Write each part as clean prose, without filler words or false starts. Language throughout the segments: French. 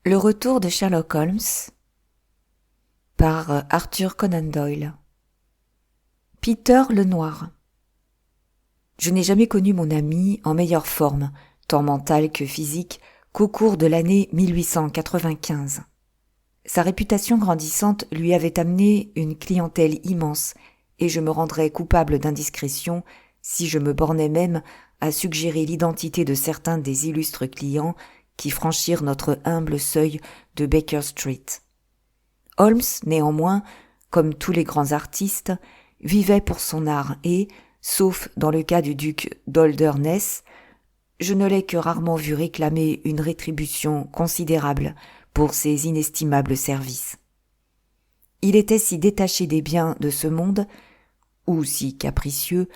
Le retour de Sherlock Holmes par Arthur Conan Doyle. Peter le Noir. Je n'ai jamais connu mon ami en meilleure forme, tant mentale que physique, qu'au cours de l'année 1895. Sa réputation grandissante lui avait amené une clientèle immense, et je me rendrais coupable d'indiscrétion si je me bornais même à suggérer l'identité de certains des illustres clients qui franchirent notre humble seuil de Baker Street. Holmes, néanmoins, comme tous les grands artistes, vivait pour son art et, sauf dans le cas du duc d'Holderness, je ne l'ai que rarement vu réclamer une rétribution considérable pour ses inestimables services. Il était si détaché des biens de ce monde, ou si capricieux,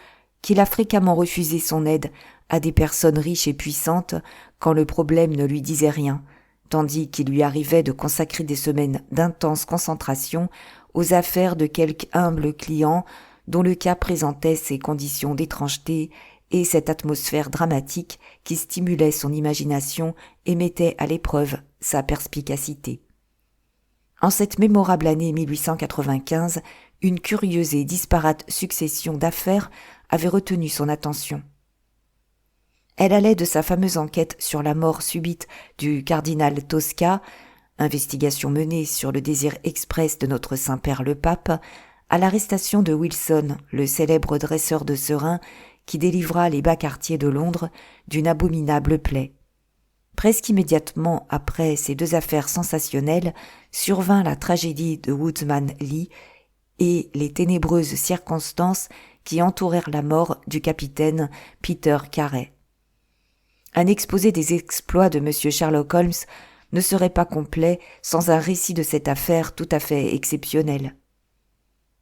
qu'il a fréquemment refusé son aide à des personnes riches et puissantes quand le problème ne lui disait rien, tandis qu'il lui arrivait de consacrer des semaines d'intense concentration aux affaires de quelque humble client dont le cas présentait ces conditions d'étrangeté et cette atmosphère dramatique qui stimulait son imagination et mettait à l'épreuve sa perspicacité. En cette mémorable année 1895, une curieuse et disparate succession d'affaires avait retenu son attention. Elle allait de sa fameuse enquête sur la mort subite du cardinal Tosca, investigation menée sur le désir express de notre Saint-Père le Pape, à l'arrestation de Wilson, le célèbre dresseur de serins qui délivra les bas quartiers de Londres d'une abominable plaie. Presque immédiatement après ces deux affaires sensationnelles survint la tragédie de Woodman Lee et les ténébreuses circonstances qui entourèrent la mort du capitaine Peter Carey. Un exposé des exploits de M. Sherlock Holmes ne serait pas complet sans un récit de cette affaire tout à fait exceptionnelle.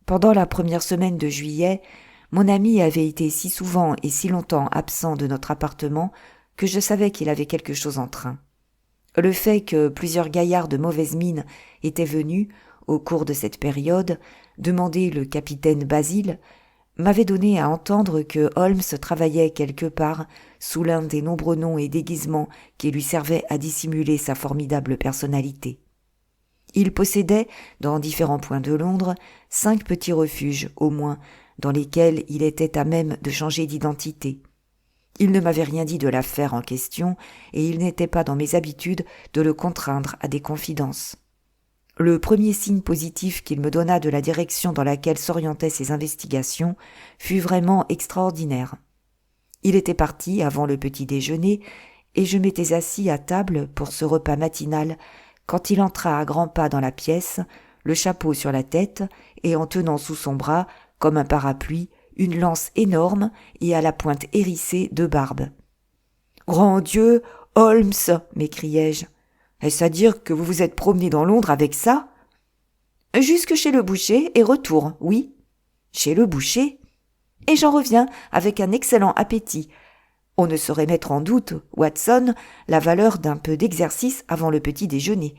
Pendant la première semaine de juillet, mon ami avait été si souvent et si longtemps absent de notre appartement que je savais qu'il avait quelque chose en train. Le fait que plusieurs gaillards de mauvaise mine étaient venus, au cours de cette période, demander le capitaine Basil, m'avait donné à entendre que Holmes travaillait quelque part sous l'un des nombreux noms et déguisements qui lui servaient à dissimuler sa formidable personnalité. Il possédait, dans différents points de Londres, 5 petits refuges, au moins, dans lesquels il était à même de changer d'identité. Il ne m'avait rien dit de l'affaire en question, et il n'était pas dans mes habitudes de le contraindre à des confidences. Le premier signe positif qu'il me donna de la direction dans laquelle s'orientaient ses investigations fut vraiment extraordinaire. Il était parti avant le petit déjeuner, et je m'étais assis à table pour ce repas matinal quand il entra à grands pas dans la pièce, le chapeau sur la tête et en tenant sous son bras, comme un parapluie, une lance énorme et à la pointe hérissée de barbe. « Grand Dieu, Holmes !» m'écriai-je. « Est-ce à dire que vous vous êtes promené dans Londres avec ça ?»« Jusque chez le boucher et retour, oui. »« Chez le boucher ? Et j'en reviens avec un excellent appétit. On ne saurait mettre en doute, Watson, la valeur d'un peu d'exercice avant le petit déjeuner.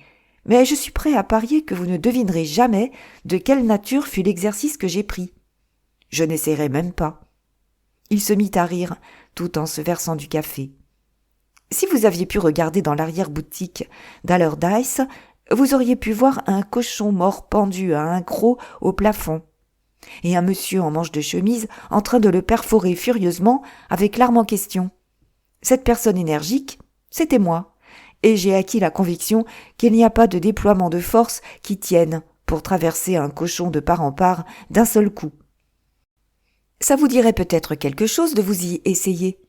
Mais je suis prêt à parier que vous ne devinerez jamais de quelle nature fut l'exercice que j'ai pris. Je n'essaierai même pas. » Il se mit à rire, tout en se versant du café. « Si vous aviez pu regarder dans l'arrière-boutique d'Allardyce, vous auriez pu voir un cochon mort pendu à un croc au plafond, et un monsieur en manche de chemise en train de le perforer furieusement avec l'arme en question. Cette personne énergique, c'était moi, et j'ai acquis la conviction qu'il n'y a pas de déploiement de force qui tienne pour traverser un cochon de part en part d'un seul coup. Ça vous dirait peut-être quelque chose de vous y essayer.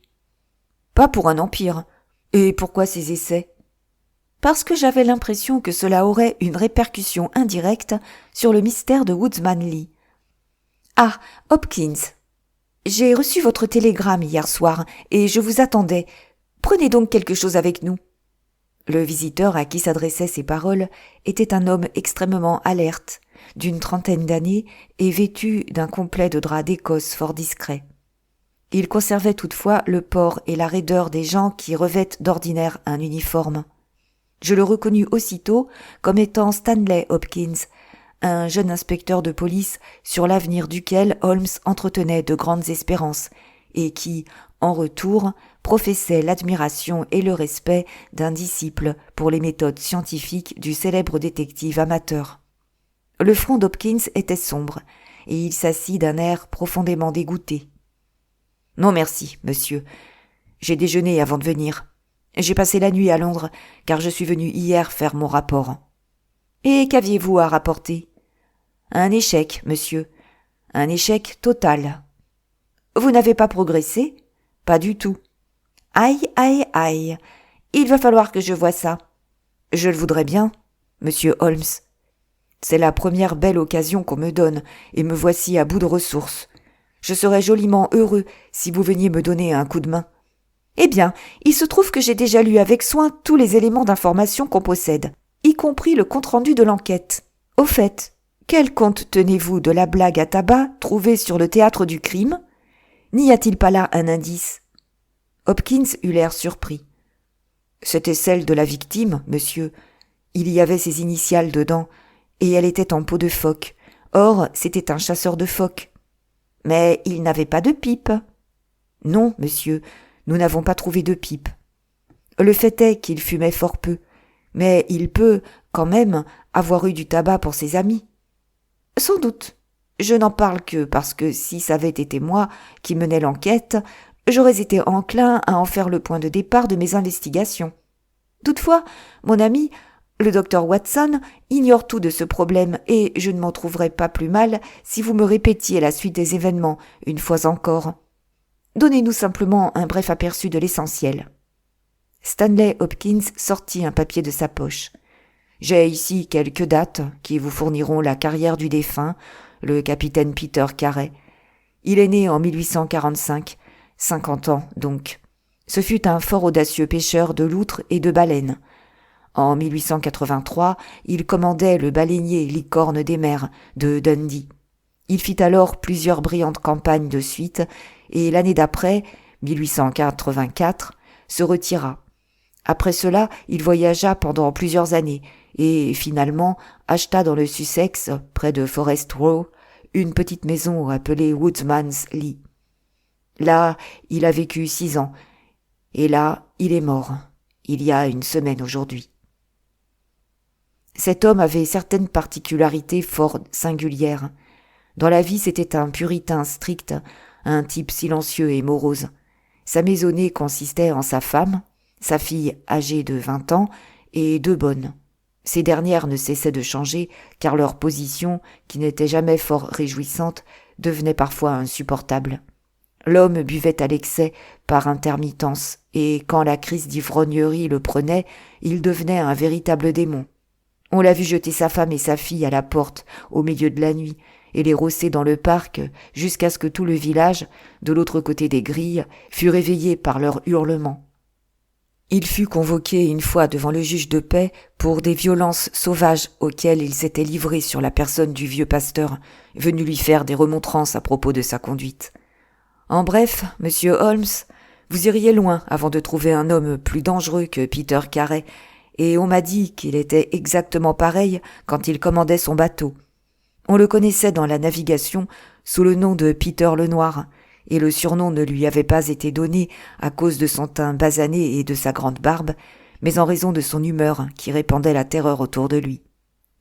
Pas pour un empire. Et pourquoi ces essais ? Parce que j'avais l'impression que cela aurait une répercussion indirecte sur le mystère de Woodman Lee. Ah, Hopkins, j'ai reçu votre télégramme hier soir et je vous attendais. Prenez donc quelque chose avec nous. Le visiteur à qui s'adressaient ces paroles était un homme extrêmement alerte, d'une trentaine d'années et vêtu d'un complet de drap d'Écosse fort discret. Il conservait toutefois le port et la raideur des gens qui revêtent d'ordinaire un uniforme. Je le reconnus aussitôt comme étant Stanley Hopkins, un jeune inspecteur de police sur l'avenir duquel Holmes entretenait de grandes espérances et qui, en retour, professait l'admiration et le respect d'un disciple pour les méthodes scientifiques du célèbre détective amateur. Le front d'Hopkins était sombre, et il s'assit d'un air profondément dégoûté. « Non merci, monsieur. J'ai déjeuné avant de venir. J'ai passé la nuit à Londres, car je suis venu hier faire mon rapport. »« Et qu'aviez-vous à rapporter ?»« Un échec, monsieur. Un échec total. »« Vous n'avez pas progressé ?»« Pas du tout. »« Aïe, aïe, aïe. Il va falloir que je voie ça. »« Je le voudrais bien, monsieur Holmes. C'est la première belle occasion qu'on me donne, et me voici à bout de ressources. Je serais joliment heureux si vous veniez me donner un coup de main. »« Eh bien, il se trouve que j'ai déjà lu avec soin tous les éléments d'information qu'on possède, y compris le compte-rendu de l'enquête. Au fait, quel compte tenez-vous de la blague à tabac trouvée sur le théâtre du crime ? N'y a-t-il pas là un indice ?» Hopkins eut l'air surpris. « C'était celle de la victime, monsieur. Il y avait ses initiales dedans, et elle était en peau de phoque. Or, c'était un chasseur de phoques. »« Mais il n'avait pas de pipe. »« Non, monsieur, nous n'avons pas trouvé de pipe. Le fait est qu'il fumait fort peu, mais il peut, quand même, avoir eu du tabac pour ses amis. »« Sans doute. Je n'en parle que parce que si ça avait été moi qui menais l'enquête, j'aurais été enclin à en faire le point de départ de mes investigations. Toutefois, mon ami, le docteur Watson, ignore tout de ce problème et je ne m'en trouverais pas plus mal si vous me répétiez la suite des événements, une fois encore. Donnez-nous simplement un bref aperçu de l'essentiel. » Stanley Hopkins sortit un papier de sa poche. « J'ai ici quelques dates qui vous fourniront la carrière du défunt, le capitaine Peter Carey. Il est né en 1845, 50 ans donc. Ce fut un fort audacieux pêcheur de loutres et de baleines. En 1883, il commandait le baleinier Licorne des mers de Dundee. Il fit alors plusieurs brillantes campagnes de suite et l'année d'après, 1884, se retira. Après cela, il voyagea pendant plusieurs années et finalement acheta dans le Sussex, près de Forest Row, une petite maison appelée Woodman's Lee. Là, il a vécu 6 ans et là, il est mort, il y a une semaine aujourd'hui. Cet homme avait certaines particularités fort singulières. Dans la vie, c'était un puritain strict, un type silencieux et morose. Sa maisonnée consistait en sa femme, sa fille âgée de 20 ans et 2 bonnes. Ces dernières ne cessaient de changer, car leur position, qui n'était jamais fort réjouissante, devenait parfois insupportable. L'homme buvait à l'excès par intermittence, et quand la crise d'ivrognerie le prenait, il devenait un véritable démon. On l'a vu jeter sa femme et sa fille à la porte au milieu de la nuit et les rosser dans le parc jusqu'à ce que tout le village, de l'autre côté des grilles, fût réveillé par leurs hurlements. Il fut convoqué une fois devant le juge de paix pour des violences sauvages auxquelles il s'était livré sur la personne du vieux pasteur, venu lui faire des remontrances à propos de sa conduite. En bref, monsieur Holmes, vous iriez loin avant de trouver un homme plus dangereux que Peter Carey, et on m'a dit qu'il était exactement pareil quand il commandait son bateau. On le connaissait dans la navigation sous le nom de Peter le Noir, et le surnom ne lui avait pas été donné à cause de son teint basané et de sa grande barbe, mais en raison de son humeur qui répandait la terreur autour de lui.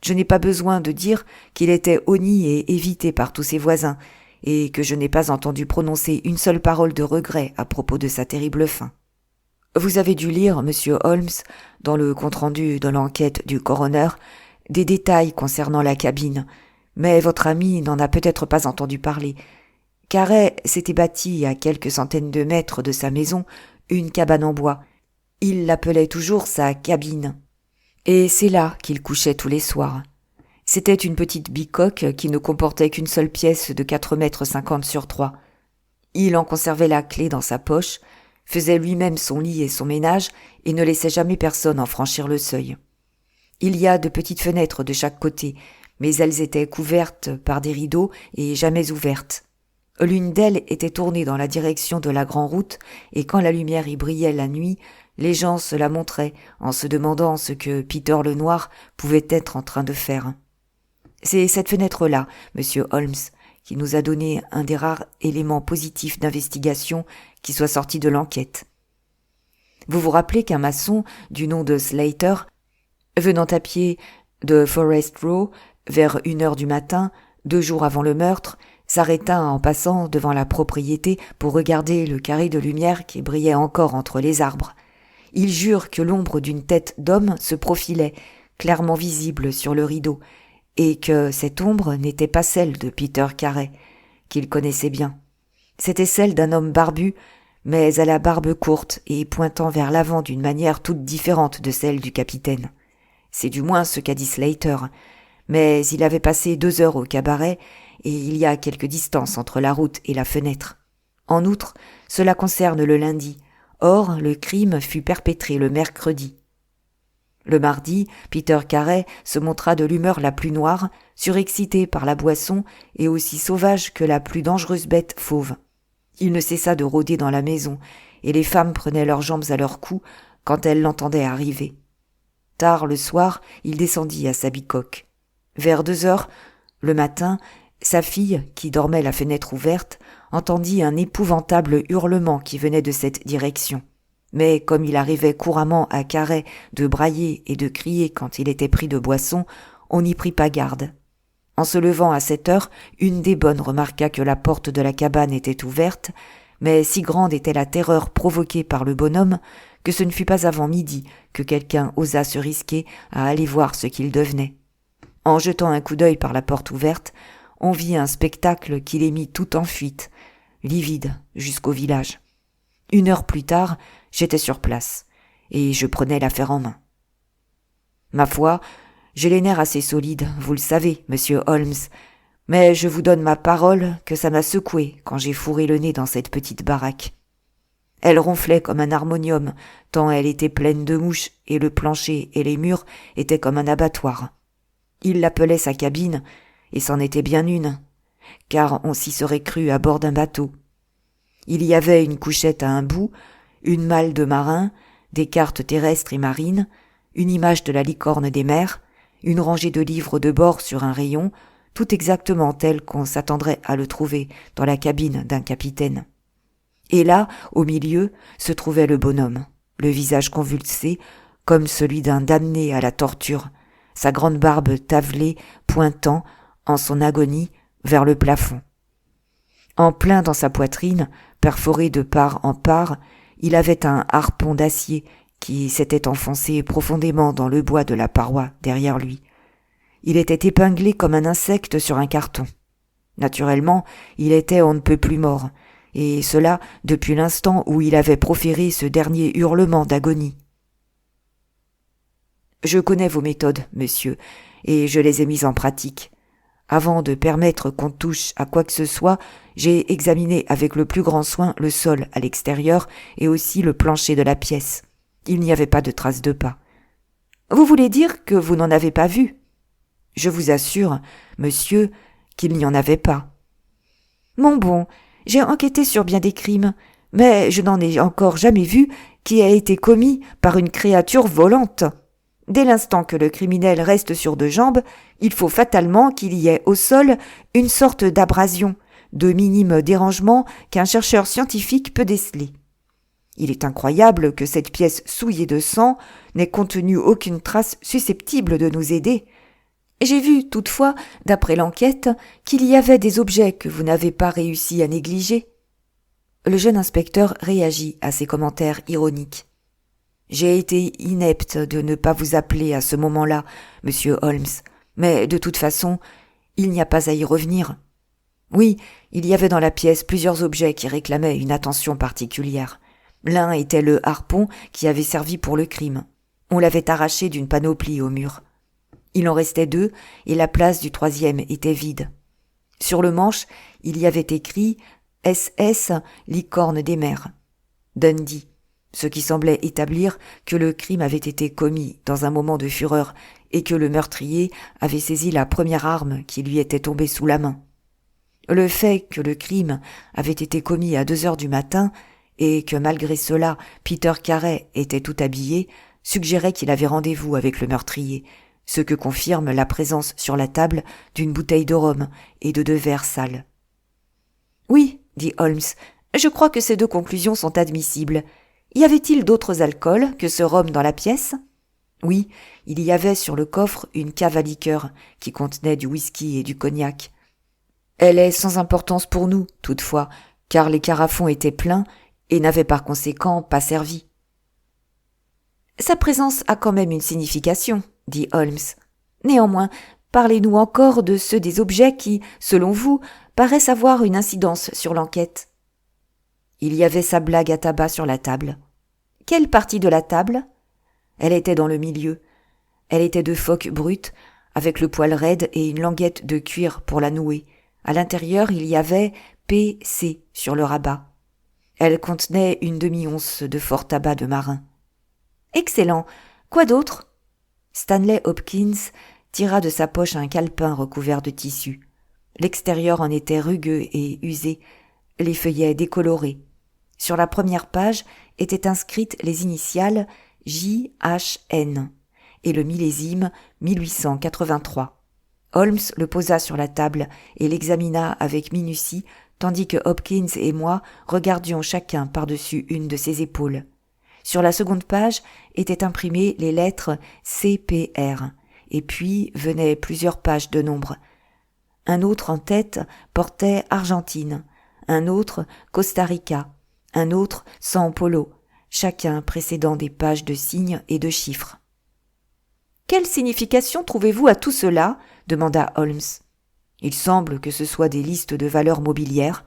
Je n'ai pas besoin de dire qu'il était honni et évité par tous ses voisins, et que je n'ai pas entendu prononcer une seule parole de regret à propos de sa terrible fin. Vous avez dû lire, monsieur Holmes, dans le compte-rendu de l'enquête du coroner, des détails concernant la cabine, mais votre ami n'en a peut-être pas entendu parler. Carey s'était bâti à quelques centaines de mètres de sa maison une cabane en bois. Il l'appelait toujours sa cabine. Et c'est là qu'il couchait tous les soirs. C'était une petite bicoque qui ne comportait qu'une seule pièce de 4,50 m sur 3. Il en conservait la clé dans sa poche, faisait lui-même son lit et son ménage et ne laissait jamais personne en franchir le seuil. Il y a de petites fenêtres de chaque côté, mais elles étaient couvertes par des rideaux et jamais ouvertes. L'une d'elles était tournée dans la direction de la grande route, et quand la lumière y brillait la nuit, les gens se la montraient en se demandant ce que Peter le Noir pouvait être en train de faire. C'est cette fenêtre-là, monsieur Holmes, qui nous a donné un des rares éléments positifs d'investigation qui soit sorti de l'enquête. Vous vous rappelez qu'un maçon du nom de Slater, venant à pied de Forest Row vers 1 heure du matin, 2 jours avant le meurtre, s'arrêta en passant devant la propriété pour regarder le carré de lumière qui brillait encore entre les arbres. Il jure que l'ombre d'une tête d'homme se profilait, clairement visible sur le rideau, et que cette ombre n'était pas celle de Peter Carey, qu'il connaissait bien. C'était celle d'un homme barbu, mais à la barbe courte et pointant vers l'avant d'une manière toute différente de celle du capitaine. C'est du moins ce qu'a dit Slater, mais il avait passé 2 heures au cabaret, et il y a quelque distance entre la route et la fenêtre. En outre, cela concerne le lundi. Or, le crime fut perpétré le mercredi. Le mardi, Peter Carey se montra de l'humeur la plus noire, surexcité par la boisson et aussi sauvage que la plus dangereuse bête fauve. Il ne cessa de rôder dans la maison, et les femmes prenaient leurs jambes à leur cou quand elles l'entendaient arriver. Tard le soir, il descendit à sa bicoque. Vers 2 heures, le matin, sa fille, qui dormait la fenêtre ouverte, entendit un épouvantable hurlement qui venait de cette direction. Mais comme il arrivait couramment à Carey de brailler et de crier quand il était pris de boisson, on n'y prit pas garde. En se levant à 7 heures, une des bonnes remarqua que la porte de la cabane était ouverte, mais si grande était la terreur provoquée par le bonhomme que ce ne fut pas avant midi que quelqu'un osa se risquer à aller voir ce qu'il devenait. En jetant un coup d'œil par la porte ouverte, on vit un spectacle qui les mit tout en fuite, livide jusqu'au village. 1 heure plus tard, j'étais sur place, et je prenais l'affaire en main. Ma foi, j'ai les nerfs assez solides, vous le savez, monsieur Holmes, mais je vous donne ma parole que ça m'a secoué quand j'ai fourré le nez dans cette petite baraque. Elle ronflait comme un harmonium, tant elle était pleine de mouches, et le plancher et les murs étaient comme un abattoir. Il l'appelait sa cabine, et c'en était bien une, car on s'y serait cru à bord d'un bateau. Il y avait une couchette à un bout, une malle de marin, des cartes terrestres et marines, une image de la licorne des mers, une rangée de livres de bord sur un rayon, tout exactement tel qu'on s'attendrait à le trouver dans la cabine d'un capitaine. Et là, au milieu, se trouvait le bonhomme, le visage convulsé, comme celui d'un damné à la torture, sa grande barbe tavelée, pointant, en son agonie, vers le plafond. En plein dans sa poitrine, perforé de part en part, il avait un harpon d'acier qui s'était enfoncé profondément dans le bois de la paroi derrière lui. Il était épinglé comme un insecte sur un carton. Naturellement, il était on ne peut plus mort, et cela depuis l'instant où il avait proféré ce dernier hurlement d'agonie. Je connais vos méthodes, monsieur, et je les ai mises en pratique. Avant de permettre qu'on touche à quoi que ce soit, j'ai examiné avec le plus grand soin le sol à l'extérieur et aussi le plancher de la pièce. Il n'y avait pas de traces de pas. Vous voulez dire que vous n'en avez pas vu? Je vous assure, monsieur, qu'il n'y en avait pas. Mon bon, j'ai enquêté sur bien des crimes, mais je n'en ai encore jamais vu qui ait été commis par une créature volante. Dès l'instant que le criminel reste sur 2 jambes, il faut fatalement qu'il y ait au sol une sorte d'abrasion, de minime dérangement qu'un chercheur scientifique peut déceler. Il est incroyable que cette pièce souillée de sang n'ait contenu aucune trace susceptible de nous aider. J'ai vu, toutefois, d'après l'enquête, qu'il y avait des objets que vous n'avez pas réussi à négliger. Le jeune inspecteur réagit à ces commentaires ironiques. J'ai été inepte de ne pas vous appeler à ce moment-là, monsieur Holmes, mais de toute façon, il n'y a pas à y revenir. Oui, il y avait dans la pièce plusieurs objets qui réclamaient une attention particulière. L'un était le harpon qui avait servi pour le crime. On l'avait arraché d'une panoplie au mur. Il en restait 2 et la place du 3e était vide. Sur le manche, il y avait écrit « SS Licorne des mers » Dundee, ce qui semblait établir que le crime avait été commis dans un moment de fureur et que le meurtrier avait saisi la première arme qui lui était tombée sous la main. Le fait que le crime avait été commis à 2 heures du matin et que malgré cela Peter Carey était tout habillé suggérait qu'il avait rendez-vous avec le meurtrier, ce que confirme la présence sur la table d'une bouteille de rhum et de 2 verres sales. « Oui, dit Holmes, je crois que ces 2 conclusions sont admissibles. Y avait-il d'autres alcools que ce rhum dans la pièce ? Oui, il y avait sur le coffre une cave à liqueur qui contenait du whisky et du cognac. Elle est sans importance pour nous, toutefois, car les carafons étaient pleins et n'avaient par conséquent pas servi. Sa présence a quand même une signification, dit Holmes. Néanmoins, parlez-nous encore de ceux des objets qui, selon vous, paraissent avoir une incidence sur l'enquête. Il y avait sa blague à tabac sur la table. Quelle partie de la table ? Elle était dans le milieu. Elle était de phoque brute, avec le poil raide et une languette de cuir pour la nouer. À l'intérieur, il y avait P.C. sur le rabat. Elle contenait une demi-once de fort tabac de marin. Excellent. Quoi d'autre ? Stanley Hopkins tira de sa poche un calepin recouvert de tissu. L'extérieur en était rugueux et usé, les feuillets décolorés. Sur la première page étaient inscrites les initiales J.H.N. et le millésime 1883. Holmes le posa sur la table et l'examina avec minutie, tandis que Hopkins et moi regardions chacun par-dessus une de ses épaules. Sur la seconde page étaient imprimées les lettres C.P.R. et puis venaient plusieurs pages de nombres. Un autre en tête portait Argentine, un autre Costa Rica, un autre São Paulo, chacun précédant des pages de signes et de chiffres. « Quelle signification trouvez-vous à tout cela ?» demanda Holmes. « Il semble que ce soit des listes de valeurs mobilières.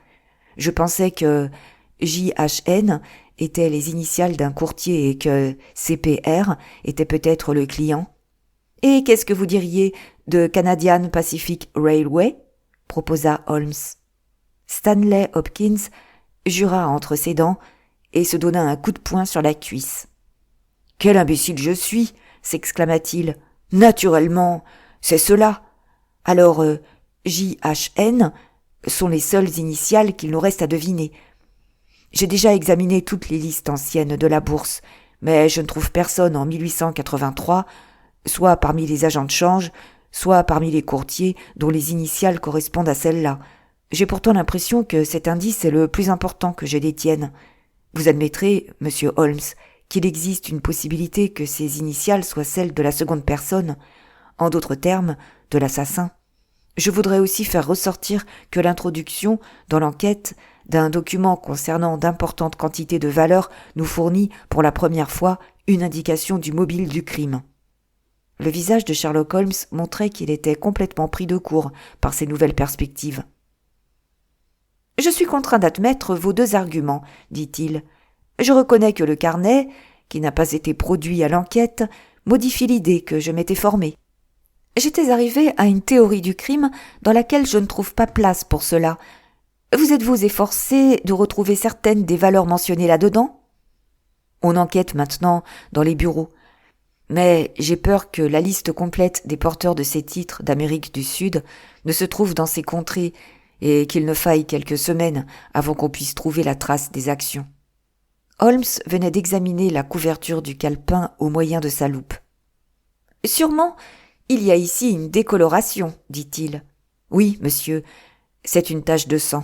Je pensais que J.H.N. étaient les initiales d'un courtier et que C.P.R. était peut-être le client. Et qu'est-ce que vous diriez de Canadian Pacific Railway ? Proposa Holmes. Stanley Hopkins jura entre ses dents et se donna un coup de poing sur la cuisse. « Quel imbécile je suis !» s'exclama-t-il. « Naturellement, c'est cela. Alors, J.H.N. sont les seules initiales qu'il nous reste à deviner. J'ai déjà examiné toutes les listes anciennes de la bourse, mais je ne trouve personne en 1883, soit parmi les agents de change, soit parmi les courtiers dont les initiales correspondent à celles-là. J'ai pourtant l'impression que cet indice est le plus important que je détienne. Vous admettrez, monsieur Holmes, qu'il existe une possibilité que ces initiales soient celles de la seconde personne, en d'autres termes, de l'assassin. Je voudrais aussi faire ressortir que l'introduction, dans l'enquête, d'un document concernant d'importantes quantités de valeurs nous fournit, pour la première fois, une indication du mobile du crime. Le visage de Sherlock Holmes montrait qu'il était complètement pris de court par ces nouvelles perspectives. « Je suis contraint d'admettre vos deux arguments, dit-il. Je reconnais que le carnet, qui n'a pas été produit à l'enquête, modifie l'idée que je m'étais formée. J'étais arrivé à une théorie du crime dans laquelle je ne trouve pas place pour cela. Vous êtes-vous efforcé de retrouver certaines des valeurs mentionnées là-dedans ? On enquête maintenant dans les bureaux. Mais j'ai peur que la liste complète des porteurs de ces titres d'Amérique du Sud ne se trouve dans ces contrées et qu'il ne faille quelques semaines avant qu'on puisse trouver la trace des actions. » Holmes venait d'examiner la couverture du calepin au moyen de sa loupe. « Sûrement, il y a ici une décoloration, dit-il. « Oui, monsieur, c'est une tache de sang.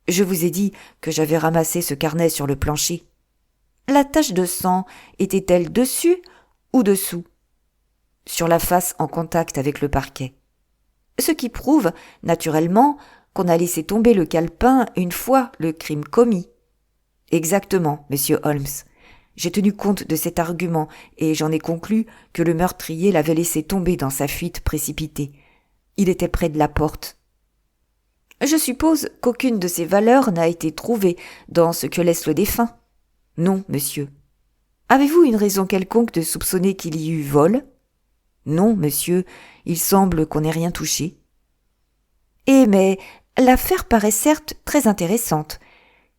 Je vous ai dit que j'avais ramassé ce carnet sur le plancher. La tache de sang était-elle dessus ou dessous ? Sur la face en contact avec le parquet. Ce qui prouve, naturellement, qu'on a laissé tomber le calepin une fois le crime commis. » Exactement, monsieur Holmes. J'ai tenu compte de cet argument et j'en ai conclu que le meurtrier l'avait laissé tomber dans sa fuite précipitée. Il était près de la porte. Je suppose qu'aucune de ces valeurs n'a été trouvée dans ce que laisse le défunt. Non, monsieur. Avez-vous une raison quelconque de soupçonner qu'il y eut vol ? Non, monsieur, il semble qu'on n'ait rien touché. Eh mais, l'affaire paraît certes très intéressante.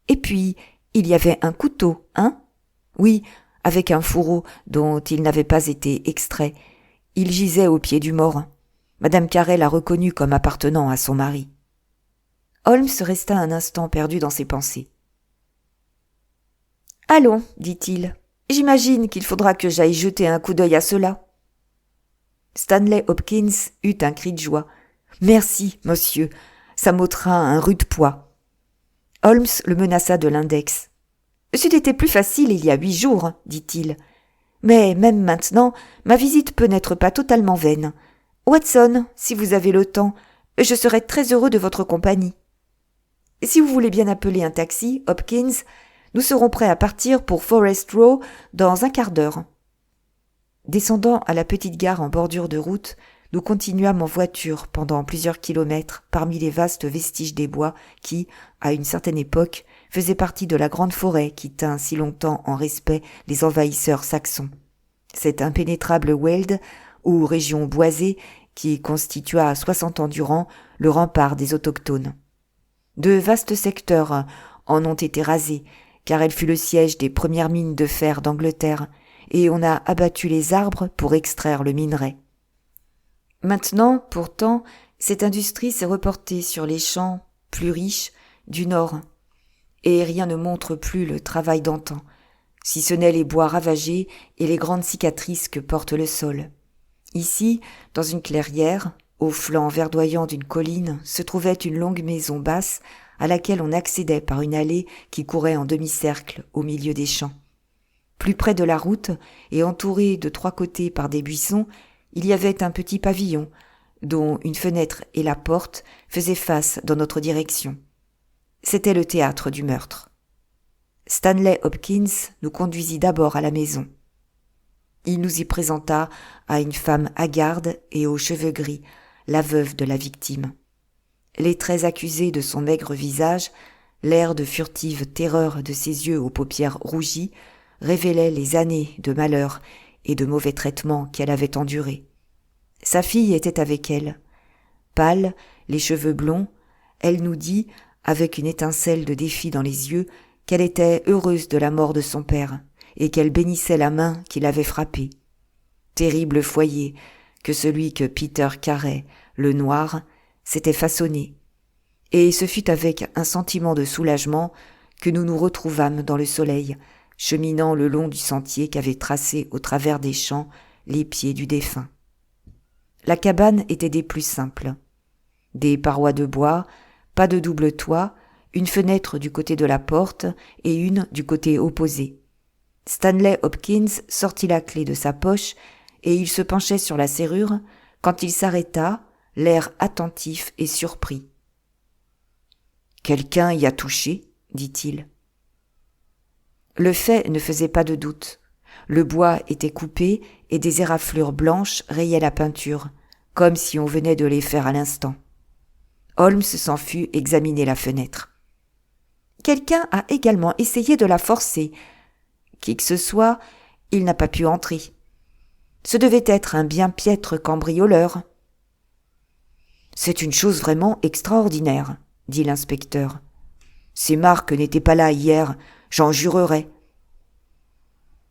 Et puis, il y avait un couteau, hein ? Oui, avec un fourreau dont il n'avait pas été extrait. Il gisait au pied du mort. Madame Carey l'a reconnu comme appartenant à son mari. Holmes resta un instant perdu dans ses pensées. « Allons, dit-il, j'imagine qu'il faudra que j'aille jeter un coup d'œil à cela. » Stanley Hopkins eut un cri de joie. « Merci, monsieur, ça m'ôtera un rude poids. » Holmes le menaça de l'index. C'eût été plus facile il y a 8 jours, dit-il. Mais même maintenant, ma visite peut n'être pas totalement vaine. Watson, si vous avez le temps, je serai très heureux de votre compagnie. Si vous voulez bien appeler un taxi, Hopkins, nous serons prêts à partir pour Forest Row dans un quart d'heure. Descendant à la petite gare en bordure de route, nous continuâmes en voiture pendant plusieurs kilomètres parmi les vastes vestiges des bois qui, à une certaine époque, faisaient partie de la grande forêt qui tint si longtemps en respect les envahisseurs saxons. Cette impénétrable Weald, ou région boisée, qui constitua 60 ans durant le rempart des autochtones. De vastes secteurs en ont été rasés, car elle fut le siège des premières mines de fer d'Angleterre, et on a abattu les arbres pour extraire le minerai. Maintenant, pourtant, cette industrie s'est reportée sur les champs, plus riches, du nord, et rien ne montre plus le travail d'antan, si ce n'est les bois ravagés et les grandes cicatrices que porte le sol. Ici, dans une clairière, au flanc verdoyant d'une colline, se trouvait une longue maison basse à laquelle on accédait par une allée qui courait en demi-cercle au milieu des champs. Plus près de la route, et entouré de 3 côtés par des buissons, il y avait un petit pavillon, dont une fenêtre et la porte faisaient face dans notre direction. C'était le théâtre du meurtre. Stanley Hopkins nous conduisit d'abord à la maison. Il nous y présenta à une femme hagarde et aux cheveux gris, la veuve de la victime. Les traits accusés de son maigre visage, l'air de furtive terreur de ses yeux aux paupières rougies, révélaient les années de malheur et de mauvais traitements qu'elle avait endurés. Sa fille était avec elle. Pâle, les cheveux blonds, elle nous dit, avec une étincelle de défi dans les yeux, qu'elle était heureuse de la mort de son père et qu'elle bénissait la main qui l'avait frappée. Terrible foyer que celui que Peter Carey, le noir, s'était façonné. Et ce fut avec un sentiment de soulagement que nous nous retrouvâmes dans le soleil, cheminant le long du sentier qu'avaient tracé au travers des champs les pieds du défunt. La cabane était des plus simples. Des parois de bois, pas de double toit, une fenêtre du côté de la porte et une du côté opposé. Stanley Hopkins sortit la clé de sa poche et il se penchait sur la serrure quand il s'arrêta, l'air attentif et surpris. « Quelqu'un y a touché ?» dit-il. Le fait ne faisait pas de doute. Le bois était coupé et des éraflures blanches rayaient la peinture, comme si on venait de les faire à l'instant. Holmes s'en fut examiner la fenêtre. Quelqu'un a également essayé de la forcer. Qui que ce soit, il n'a pas pu entrer. Ce devait être un bien piètre cambrioleur. C'est une chose vraiment extraordinaire, dit l'inspecteur. Ces marques n'étaient pas là hier, j'en jurerais.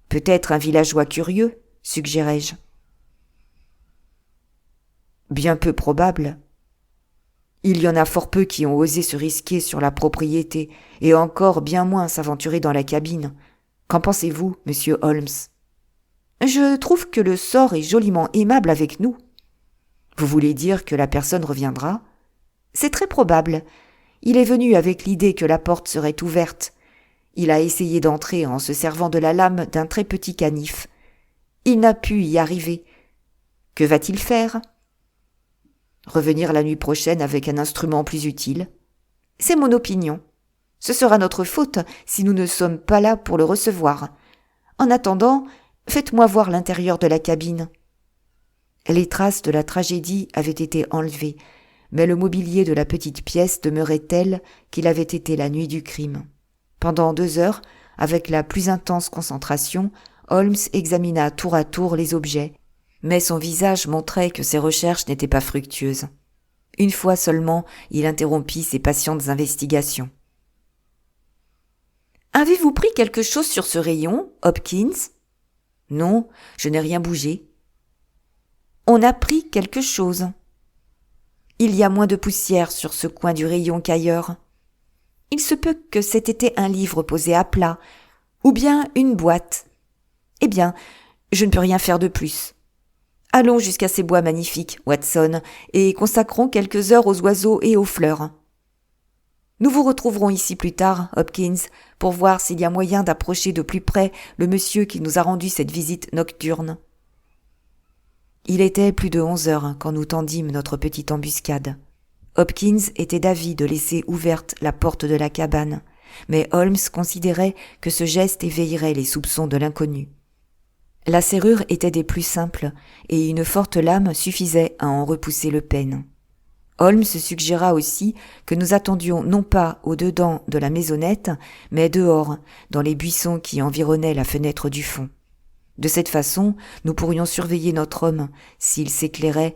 Peut-être un villageois curieux, suggérai-je. Bien peu probable. Il y en a fort peu qui ont osé se risquer sur la propriété, et encore bien moins s'aventurer dans la cabine. Qu'en pensez-vous, monsieur Holmes ? Je trouve que le sort est joliment aimable avec nous. Vous voulez dire que la personne reviendra ? C'est très probable. Il est venu avec l'idée que la porte serait ouverte. Il a essayé d'entrer en se servant de la lame d'un très petit canif. Il n'a pu y arriver. Que va-t-il faire ? Revenir la nuit prochaine avec un instrument plus utile. C'est mon opinion. Ce sera notre faute si nous ne sommes pas là pour le recevoir. En attendant, faites-moi voir l'intérieur de la cabine. Les traces de la tragédie avaient été enlevées, mais le mobilier de la petite pièce demeurait tel qu'il avait été la nuit du crime. Pendant 2 heures, avec la plus intense concentration, Holmes examina tour à tour les objets, mais son visage montrait que ses recherches n'étaient pas fructueuses. Une fois seulement, il interrompit ses patientes investigations. « Avez-vous pris quelque chose sur ce rayon, Hopkins ?»« Non, je n'ai rien bougé. »« On a pris quelque chose. Il y a moins de poussière sur ce coin du rayon qu'ailleurs. Il se peut que c'ait été un livre posé à plat, ou bien une boîte. Eh bien, je ne peux rien faire de plus. Allons jusqu'à ces bois magnifiques, Watson, et consacrons quelques heures aux oiseaux et aux fleurs. » Nous vous retrouverons ici plus tard, Hopkins, pour voir s'il y a moyen d'approcher de plus près le monsieur qui nous a rendu cette visite nocturne. » Il était plus de 11 heures quand nous tendîmes notre petite embuscade. Hopkins était d'avis de laisser ouverte la porte de la cabane, mais Holmes considérait que ce geste éveillerait les soupçons de l'inconnu. La serrure était des plus simples, et une forte lame suffisait à en repousser le pêne. Holmes suggéra aussi que nous attendions non pas au-dedans de la maisonnette, mais dehors, dans les buissons qui environnaient la fenêtre du fond. De cette façon, nous pourrions surveiller notre homme, s'il s'éclairait,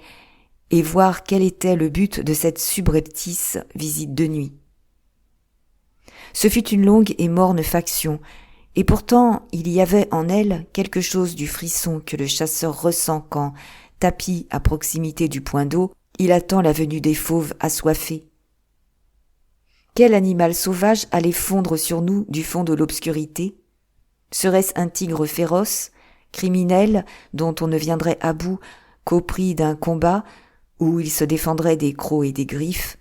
et voir quel était le but de cette subreptice visite de nuit. Ce fut une longue et morne faction, et pourtant il y avait en elle quelque chose du frisson que le chasseur ressent quand, tapi à proximité du point d'eau, il attend la venue des fauves assoiffés. Quel animal sauvage allait fondre sur nous du fond de l'obscurité? Serait-ce un tigre féroce, criminel, dont on ne viendrait à bout qu'au prix d'un combat où il se défendrait des crocs et des griffes,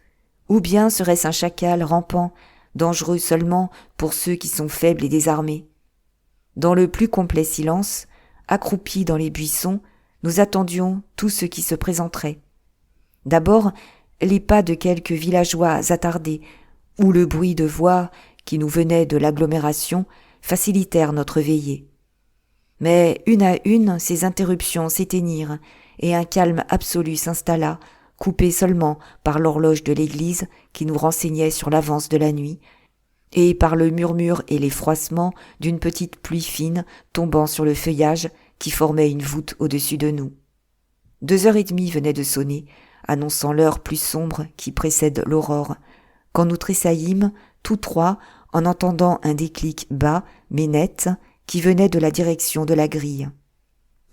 ou bien serait-ce un chacal rampant, dangereux seulement pour ceux qui sont faibles et désarmés? Dans le plus complet silence, accroupis dans les buissons, nous attendions tout ce qui se présenterait. D'abord, les pas de quelques villageois attardés, ou le bruit de voix qui nous venait de l'agglomération facilitèrent notre veillée. Mais une à une, ces interruptions s'éteignirent, et un calme absolu s'installa, coupé seulement par l'horloge de l'église qui nous renseignait sur l'avance de la nuit, et par le murmure et les froissements d'une petite pluie fine tombant sur le feuillage qui formait une voûte au-dessus de nous. 2h30 venaient de sonner, annonçant l'heure plus sombre qui précède l'aurore, quand nous tressaillîmes, tous trois, en entendant un déclic bas, mais net, qui venait de la direction de la grille.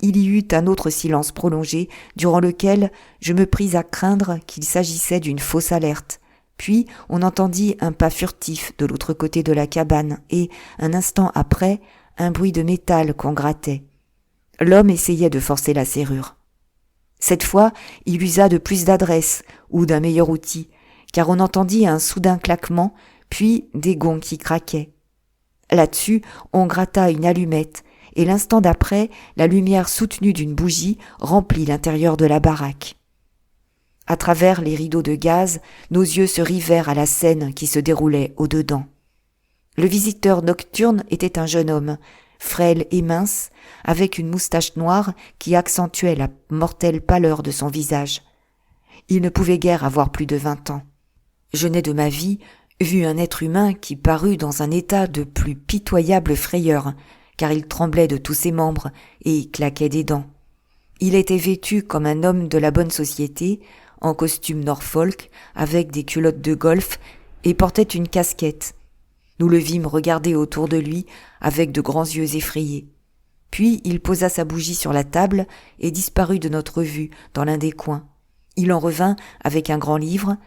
Il y eut un autre silence prolongé, durant lequel je me pris à craindre qu'il s'agissait d'une fausse alerte. Puis on entendit un pas furtif de l'autre côté de la cabane et, un instant après, un bruit de métal qu'on grattait. L'homme essayait de forcer la serrure. Cette fois, il usa de plus d'adresse ou d'un meilleur outil, car on entendit un soudain claquement, puis des gonds qui craquaient. Là-dessus, on gratta une allumette, et l'instant d'après, la lumière soutenue d'une bougie remplit l'intérieur de la baraque. À travers les rideaux de gaz, nos yeux se rivèrent à la scène qui se déroulait au-dedans. Le visiteur nocturne était un jeune homme, frêle et mince, avec une moustache noire qui accentuait la mortelle pâleur de son visage. Il ne pouvait guère avoir plus de 20 ans. Je n'ai de ma vie vu un être humain qui parut dans un état de plus pitoyable frayeur, car il tremblait de tous ses membres et claquait des dents. Il était vêtu comme un homme de la bonne société, en costume Norfolk, avec des culottes de golf, et portait une casquette. Nous le vîmes regarder autour de lui avec de grands yeux effrayés. Puis il posa sa bougie sur la table et disparut de notre vue dans l'un des coins. Il en revint avec un grand livre,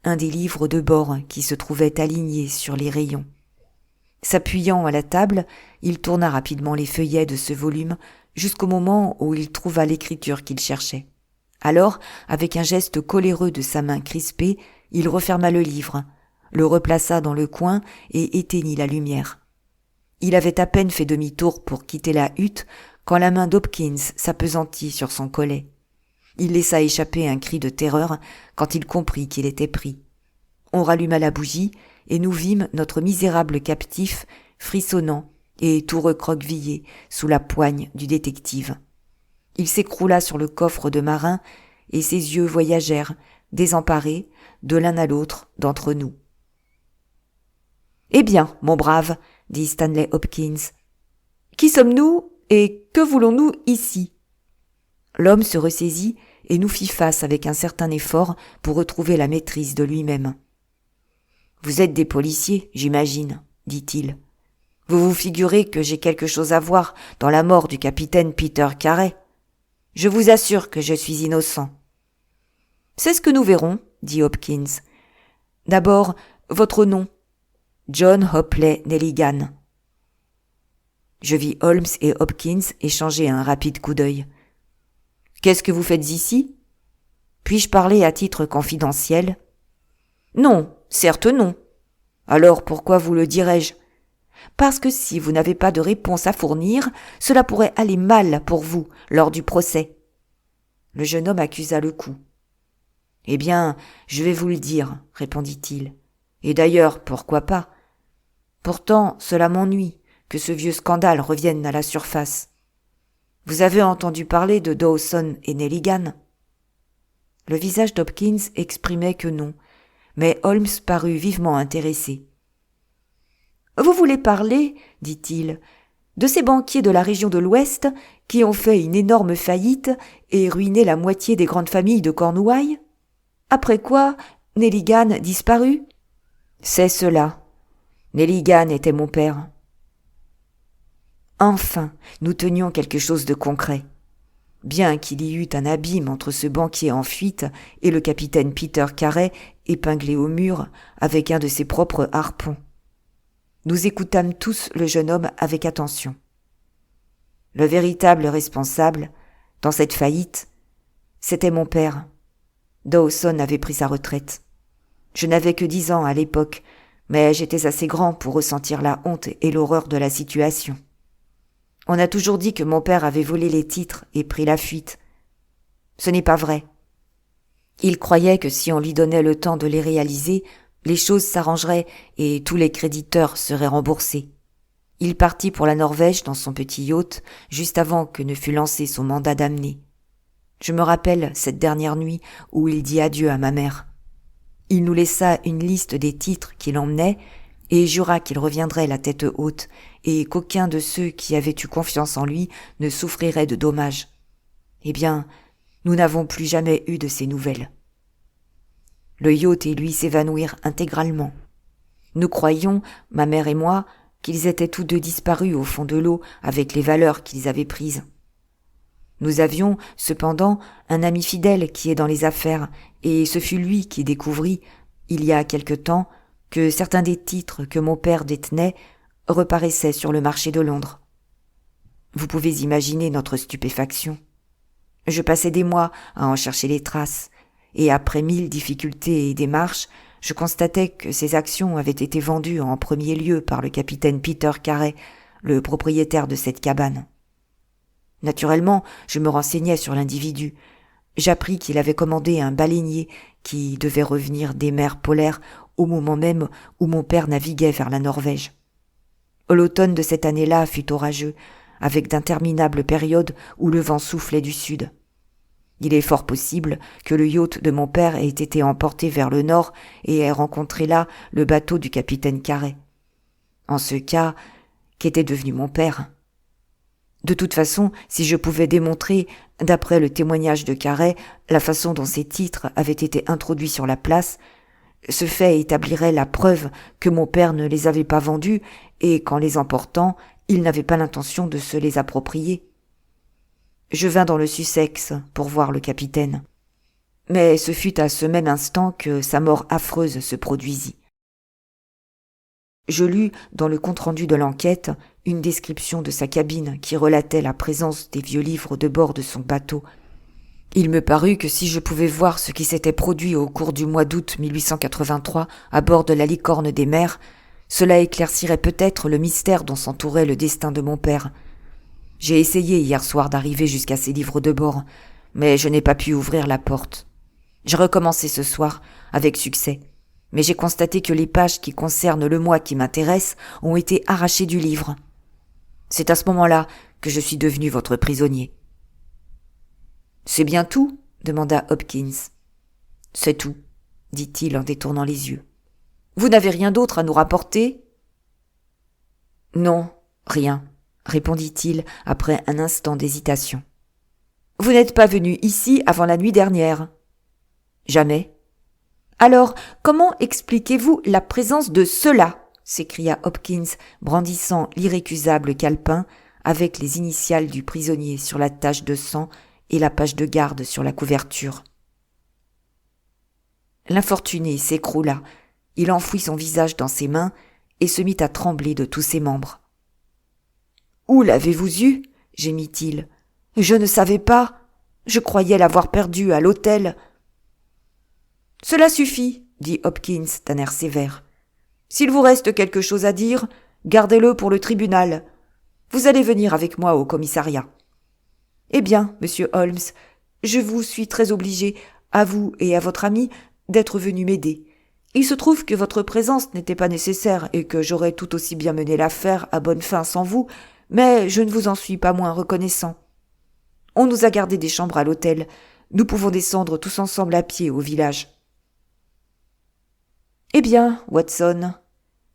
un des livres de bord qui se trouvaient alignés sur les rayons. S'appuyant à la table, il tourna rapidement les feuillets de ce volume jusqu'au moment où il trouva l'écriture qu'il cherchait. Alors, avec un geste coléreux de sa main crispée, il referma le livre, le replaça dans le coin et éteignit la lumière. Il avait à peine fait demi-tour pour quitter la hutte quand la main d'Hopkins s'appesantit sur son collet. Il laissa échapper un cri de terreur quand il comprit qu'il était pris. On ralluma la bougie et nous vîmes notre misérable captif frissonnant et tout recroquevillé sous la poigne du détective. Il s'écroula sur le coffre de marin et ses yeux voyagèrent, désemparés, de l'un à l'autre d'entre nous. « Eh bien, mon brave, dit Stanley Hopkins, qui sommes-nous et que voulons-nous ici ?» L'homme se ressaisit et nous fit face avec un certain effort pour retrouver la maîtrise de lui-même. « Vous êtes des policiers, j'imagine, dit-il. Vous vous figurez que j'ai quelque chose à voir dans la mort du capitaine Peter Carey. Je vous assure que je suis innocent. »« C'est ce que nous verrons, dit Hopkins. D'abord, votre nom. » John Hopley Nelligan. Je vis Holmes et Hopkins échanger un rapide coup d'œil. « Qu'est-ce que vous faites ici ? Puis-je parler à titre confidentiel ? » « Non, certes non. Alors pourquoi vous le dirais-je ? Parce que si vous n'avez pas de réponse à fournir, cela pourrait aller mal pour vous lors du procès. Le jeune homme accusa le coup. Eh bien, je vais vous le dire, répondit-il. Et d'ailleurs, pourquoi pas ? Pourtant, cela m'ennuie que ce vieux scandale revienne à la surface. Vous avez entendu parler de Dawson et Nelligan ? Le visage d'Hopkins exprimait que non, mais Holmes parut vivement intéressé. « Vous voulez parler, dit-il, de ces banquiers de la région de l'Ouest qui ont fait une énorme faillite et ruiné la moitié des grandes familles de Cornouailles ? Après quoi, Nelligan disparut ? C'est cela. Nelligan était mon père. » Enfin, nous tenions quelque chose de concret. Bien qu'il y eût un abîme entre ce banquier en fuite et le capitaine Peter Carey épinglé au mur avec un de ses propres harpons. Nous écoutâmes tous le jeune homme avec attention. Le véritable responsable, dans cette faillite, c'était mon père. Dawson avait pris sa retraite. Je n'avais que 10 ans à l'époque, mais j'étais assez grand pour ressentir la honte et l'horreur de la situation. On a toujours dit que mon père avait volé les titres et pris la fuite. Ce n'est pas vrai. Il croyait que si on lui donnait le temps de les réaliser, les choses s'arrangeraient et tous les créditeurs seraient remboursés. Il partit pour la Norvège dans son petit yacht, juste avant que ne fût lancé son mandat d'amener. Je me rappelle cette dernière nuit où il dit adieu à ma mère. Il nous laissa une liste des titres qu'il emmenait et jura qu'il reviendrait la tête haute et qu'aucun de ceux qui avaient eu confiance en lui ne souffrirait de dommages. Eh bien, nous n'avons plus jamais eu de ces nouvelles. Le yacht et lui s'évanouirent intégralement. Nous croyions, ma mère et moi, qu'ils étaient tous deux disparus au fond de l'eau avec les valeurs qu'ils avaient prises. Nous avions, cependant, un ami fidèle qui est dans les affaires, et ce fut lui qui découvrit, il y a quelque temps, que certains des titres que mon père détenait reparaissaient sur le marché de Londres. Vous pouvez imaginer notre stupéfaction. Je passai des mois à en chercher les traces, et après 1000 difficultés et démarches, je constatai que ces actions avaient été vendues en premier lieu par le capitaine Peter Carey, le propriétaire de cette cabane. Naturellement, je me renseignai sur l'individu. J'appris qu'il avait commandé un baleinier qui devait revenir des mers polaires au moment même où mon père naviguait vers la Norvège. L'automne de cette année-là fut orageux, avec d'interminables périodes où le vent soufflait du sud. Il est fort possible que le yacht de mon père ait été emporté vers le nord et ait rencontré là le bateau du capitaine Carey. En ce cas, qu'était devenu mon père ? De toute façon, si je pouvais démontrer, d'après le témoignage de Carey, la façon dont ces titres avaient été introduits sur la place, ce fait établirait la preuve que mon père ne les avait pas vendus et qu'en les emportant, il n'avait pas l'intention de se les approprier. Je vins dans le Sussex pour voir le capitaine. Mais ce fut à ce même instant que sa mort affreuse se produisit. Je lus dans le compte-rendu de l'enquête une description de sa cabine qui relatait la présence des vieux livres de bord de son bateau. Il me parut que si je pouvais voir ce qui s'était produit au cours du mois d'août 1883 à bord de la Licorne des mers, cela éclaircirait peut-être le mystère dont s'entourait le destin de mon père. J'ai essayé hier soir d'arriver jusqu'à ces livres de bord, mais je n'ai pas pu ouvrir la porte. J'ai recommencé ce soir, avec succès, mais j'ai constaté que les pages qui concernent le mois qui m'intéresse ont été arrachées du livre. C'est à ce moment-là que je suis devenu votre prisonnier. « C'est bien tout ?» demanda Hopkins. « C'est tout, » dit-il en détournant les yeux. « Vous n'avez rien d'autre à nous rapporter ?»« Non, rien, » répondit-il après un instant d'hésitation. « Vous n'êtes pas venu ici avant la nuit dernière ?»« Jamais. »« Alors, comment expliquez-vous la présence de cela ?» s'écria Hopkins, brandissant l'irrécusable calepin avec les initiales du prisonnier sur la tache de sang et la page de garde sur la couverture. L'infortuné s'écroula, il enfouit son visage dans ses mains et se mit à trembler de tous ses membres. « Où l'avez-vous eu ?» gémit-il. « Je ne savais pas. Je croyais l'avoir perdu à l'hôtel. »« Cela suffit, dit Hopkins d'un air sévère. S'il vous reste quelque chose à dire, gardez-le pour le tribunal. Vous allez venir avec moi au commissariat. Eh bien, monsieur Holmes, je vous suis très obligé, à vous et à votre ami, d'être venu m'aider. Il se trouve que votre présence n'était pas nécessaire et que j'aurais tout aussi bien mené l'affaire à bonne fin sans vous, mais je ne vous en suis pas moins reconnaissant. On nous a gardé des chambres à l'hôtel. Nous pouvons descendre tous ensemble à pied au village. Eh bien, Watson,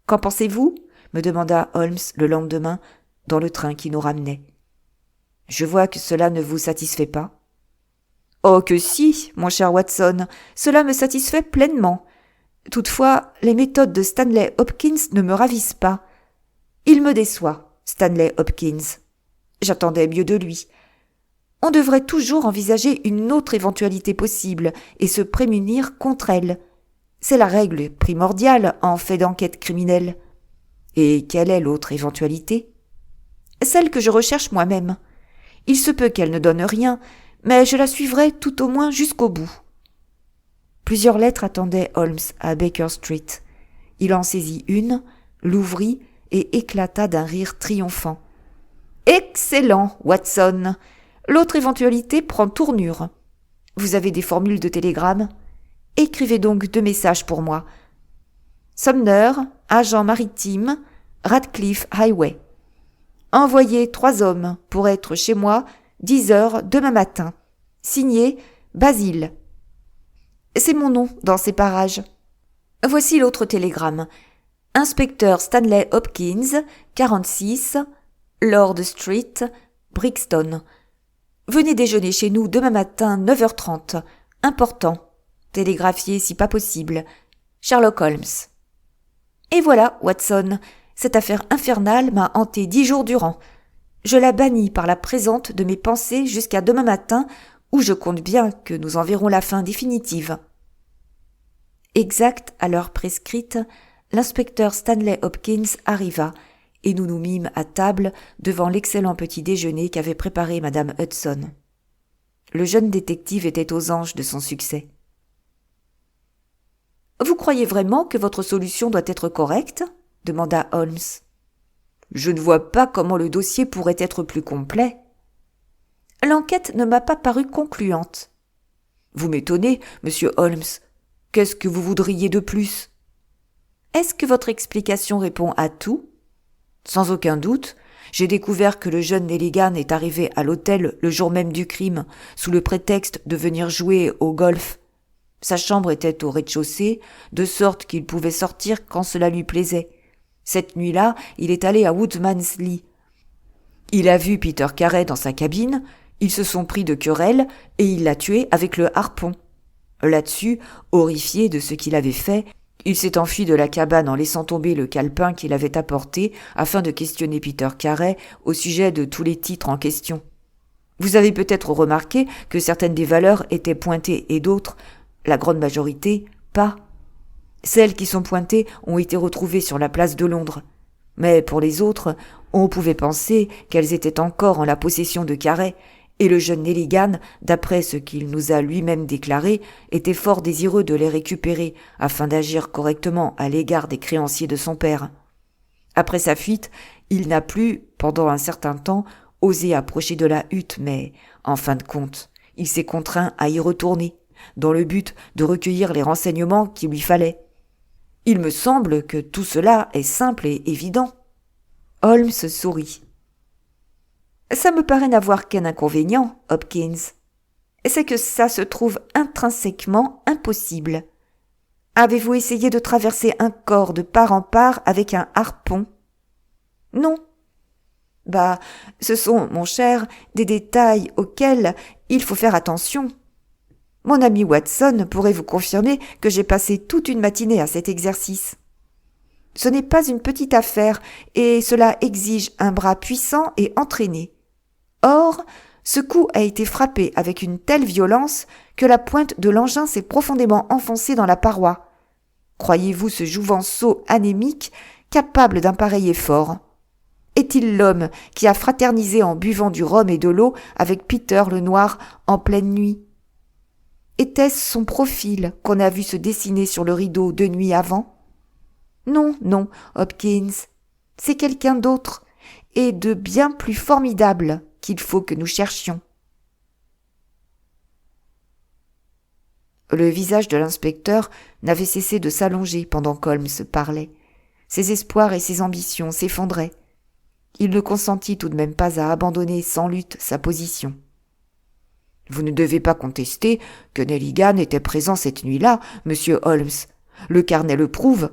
qu'en pensez-vous ? Me demanda Holmes le lendemain, dans le train qui nous ramenait. Je vois que cela ne vous satisfait pas. Oh que si, mon cher Watson, cela me satisfait pleinement. Toutefois, les méthodes de Stanley Hopkins ne me ravissent pas. Il me déçoit, Stanley Hopkins. J'attendais mieux de lui. On devrait toujours envisager une autre éventualité possible et se prémunir contre elle. C'est la règle primordiale en fait d'enquête criminelle. Et quelle est l'autre éventualité ? Celle que je recherche moi-même. Il se peut qu'elle ne donne rien, mais je la suivrai tout au moins jusqu'au bout. Plusieurs lettres attendaient Holmes à Baker Street. Il en saisit une, l'ouvrit et éclata d'un rire triomphant. « Excellent, Watson ! L'autre éventualité prend tournure. Vous avez des formules de télégramme ? Écrivez donc 2 messages pour moi. Sumner, agent maritime, Radcliffe Highway. Envoyez 3 hommes pour être chez moi 10 heures demain matin. Signé Basile. C'est mon nom dans ces parages. Voici l'autre télégramme. Inspecteur Stanley Hopkins, 46, Lord Street, Brixton. Venez déjeuner chez nous demain matin 9h30. Important. Télégraphié si pas possible. Sherlock Holmes. Et voilà, Watson, cette affaire infernale m'a hanté 10 jours durant. Je la bannis par la présente de mes pensées jusqu'à demain matin, où je compte bien que nous en verrons la fin définitive. Exact à l'heure prescrite, l'inspecteur Stanley Hopkins arriva, et nous nous mîmes à table devant l'excellent petit déjeuner qu'avait préparé madame Hudson. Le jeune détective était aux anges de son succès. « Vous croyez vraiment que votre solution doit être correcte ?» demanda Holmes. « Je ne vois pas comment le dossier pourrait être plus complet. » L'enquête ne m'a pas paru concluante. « Vous m'étonnez, monsieur Holmes. Qu'est-ce que vous voudriez de plus ?» Est-ce que votre explication répond à tout ? Sans aucun doute, j'ai découvert que le jeune Nelligan est arrivé à l'hôtel le jour même du crime, sous le prétexte de venir jouer au golf. Sa chambre était au rez-de-chaussée, de sorte qu'il pouvait sortir quand cela lui plaisait. Cette nuit-là, il est allé à Woodman's Lee. Il a vu Peter Carey dans sa cabine, ils se sont pris de querelle et il l'a tué avec le harpon. Là-dessus, horrifié de ce qu'il avait fait, il s'est enfui de la cabane en laissant tomber le calepin qu'il avait apporté afin de questionner Peter Carey au sujet de tous les titres en question. Vous avez peut-être remarqué que certaines des valeurs étaient pointées et d'autres, la grande majorité, pas. Celles qui sont pointées ont été retrouvées sur la place de Londres. Mais pour les autres, on pouvait penser qu'elles étaient encore en la possession de Carey, et le jeune Nelligan, d'après ce qu'il nous a lui-même déclaré, était fort désireux de les récupérer afin d'agir correctement à l'égard des créanciers de son père. Après sa fuite, il n'a plus, pendant un certain temps, osé approcher de la hutte, mais, en fin de compte, il s'est contraint à y retourner, dans le but de recueillir les renseignements qu'il lui fallait. Il me semble que tout cela est simple et évident. Holmes sourit. Ça me paraît n'avoir qu'un inconvénient, Hopkins. C'est que ça se trouve intrinsèquement impossible. Avez-vous essayé de traverser un corps de part en part avec un harpon ? Non. Ce sont, mon cher, des détails auxquels il faut faire attention. Mon ami Watson pourrait vous confirmer que j'ai passé toute une matinée à cet exercice. Ce n'est pas une petite affaire et cela exige un bras puissant et entraîné. Or, ce coup a été frappé avec une telle violence que la pointe de l'engin s'est profondément enfoncée dans la paroi. Croyez-vous ce jouvenceau anémique capable d'un pareil effort ? Est-il l'homme qui a fraternisé en buvant du rhum et de l'eau avec Peter le Noir en pleine nuit ? Était-ce son profil qu'on a vu se dessiner sur le rideau 2 nuits avant ? Non, non, Hopkins, c'est quelqu'un d'autre, et de bien plus formidable qu'il faut que nous cherchions. Le visage de l'inspecteur n'avait cessé de s'allonger pendant qu'Holmes parlait. Ses espoirs et ses ambitions s'effondraient. Il ne consentit tout de même pas à abandonner sans lutte sa position. « Vous ne devez pas contester que Nelligan était présent cette nuit-là, monsieur Holmes. Le carnet le prouve.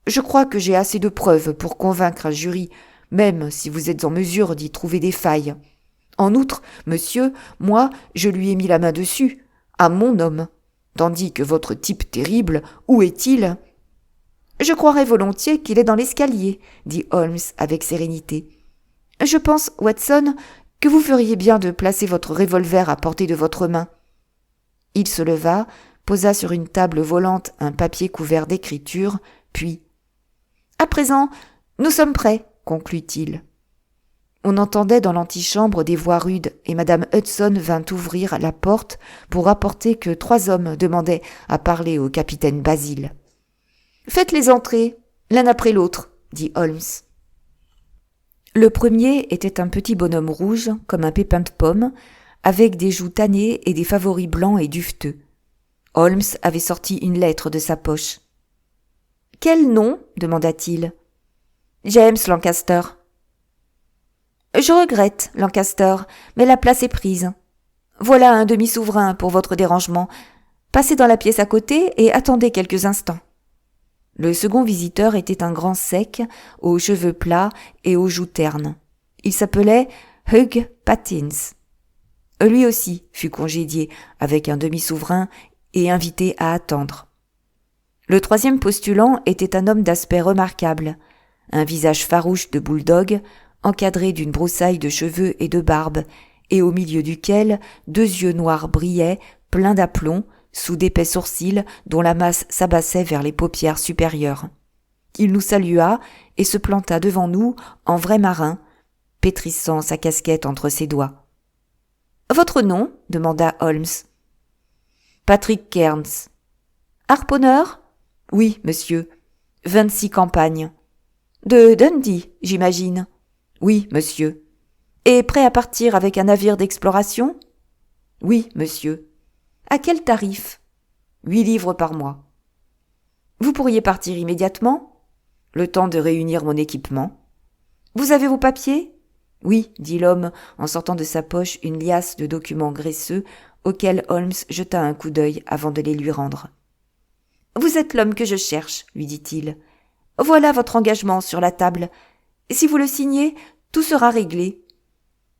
Je crois que j'ai assez de preuves pour convaincre un jury, même si vous êtes en mesure d'y trouver des failles. En outre, monsieur, moi, je lui ai mis la main dessus, à mon homme. Tandis que votre type terrible, où est-il ? » « Je croirais volontiers qu'il est dans l'escalier, » dit Holmes avec sérénité. « Je pense, Watson, que vous feriez bien de placer votre revolver à portée de votre main. » Il se leva, posa sur une table volante un papier couvert d'écriture, puis « À présent, nous sommes prêts, » conclut-il. On entendait dans l'antichambre des voix rudes et Madame Hudson vint ouvrir la porte pour rapporter que 3 hommes demandaient à parler au capitaine Basil. « Faites-les entrer, l'un après l'autre, » dit Holmes. Le premier était un petit bonhomme rouge, comme un pépin de pomme, avec des joues tannées et des favoris blancs et duveteux. Holmes avait sorti une lettre de sa poche. « Quel nom ?» demanda-t-il. « James Lancaster. »« Je regrette, Lancaster, mais la place est prise. Voilà un demi-souverain pour votre dérangement. Passez dans la pièce à côté et attendez quelques instants. » Le second visiteur était un grand sec, aux cheveux plats et aux joues ternes. Il s'appelait Hugh Pattins. Lui aussi fut congédié avec un demi-souverain et invité à attendre. Le troisième postulant était un homme d'aspect remarquable, un visage farouche de bulldog, encadré d'une broussaille de cheveux et de barbe, et au milieu duquel 2 yeux noirs brillaient, pleins d'aplomb, sous d'épais sourcils dont la masse s'abassait vers les paupières supérieures. Il nous salua et se planta devant nous en vrai marin, pétrissant sa casquette entre ses doigts. « Votre nom ?» demanda Holmes. « Patrick Cairns. »« Harponneur ?»« Oui, monsieur. 26 campagnes. »« De Dundee, j'imagine. »« Oui, monsieur. »« Et prêt à partir avec un navire d'exploration ?»« Oui, monsieur. » « À quel tarif ? » 8 livres par mois. « Vous pourriez partir immédiatement ? » Le temps de réunir mon équipement. « Vous avez vos papiers ? » Oui, dit l'homme en sortant de sa poche une liasse de documents graisseux auxquels Holmes jeta un coup d'œil avant de les lui rendre. « Vous êtes l'homme que je cherche, lui dit-il. Voilà votre engagement sur la table. Si vous le signez, tout sera réglé. »